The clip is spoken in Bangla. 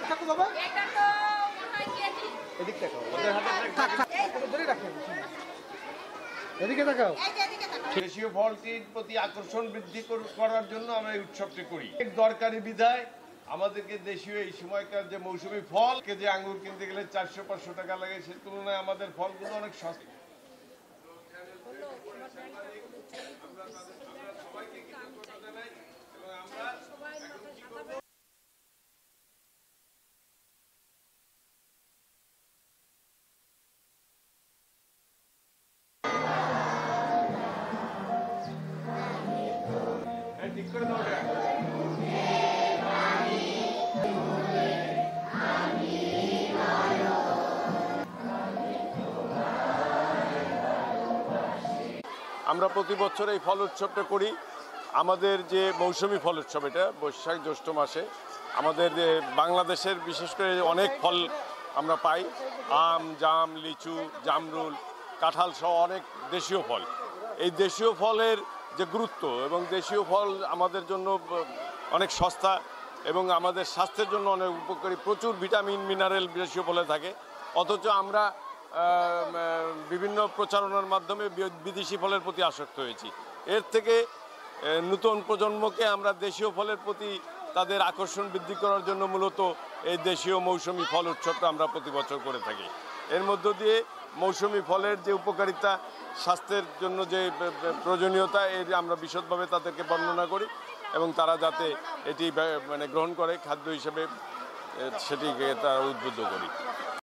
থাকো বাবা এদিক তাকাও ওদের হাতে ধরে রাখেন এদিকে তাকাও দেশীয় ফলটির প্রতি আকর্ষণ বৃদ্ধি করার জন্য আমরা এই উৎসবটি করি দরকারি বিধায় আমাদেরকে দেশীয় এই সময়কার যে মৌসুমী ফল কেজি আঙ্গুর কিনতে গেলে 400-500 টাকা লাগে সেই তুলনায় আমাদের ফলগুলো অনেক সস্তা ঠিক করে দাও আমরা প্রতি বছর এই ফল উৎসবটা করি আমাদের যে মৌসুমী ফল উৎসব এটা বৈশাখ জ্যৈষ্ঠ মাসে আমাদের বাংলাদেশের বিশেষ করে অনেক ফল আমরা পাই আম জাম লিচু জামরুল কাঁঠাল সহ অনেক দেশীয় ফল এই দেশীয় ফলের যে গুরুত্ব এবং দেশীয় ফল আমাদের জন্য অনেক সস্তা এবং আমাদের স্বাস্থ্যের জন্য অনেক উপকারী প্রচুর ভিটামিন মিনারেল দেশীয় ফলে থাকে অথচ আমরা বিভিন্ন প্রচারণার মাধ্যমে বিদেশি ফলের প্রতি আসক্ত হয়েছি এর থেকে নতুন প্রজন্মকে আমরা দেশীয় ফলের প্রতি তাদের আকর্ষণ বৃদ্ধি করার জন্য মূলত এই দেশীয় মৌসুমি ফল উৎসবটা আমরা প্রতি বছর করে থাকি এর মধ্য দিয়ে মৌসুমি ফলের যে উপকারিতা স্বাস্থ্যের জন্য যে প্রয়োজনীয়তা এর আমরা বিশদভাবে তাদেরকে বর্ণনা করি এবং তারা যাতে এটি মানে গ্রহণ করে খাদ্য হিসেবে সেটিকে তারা উদ্বুদ্ধ করি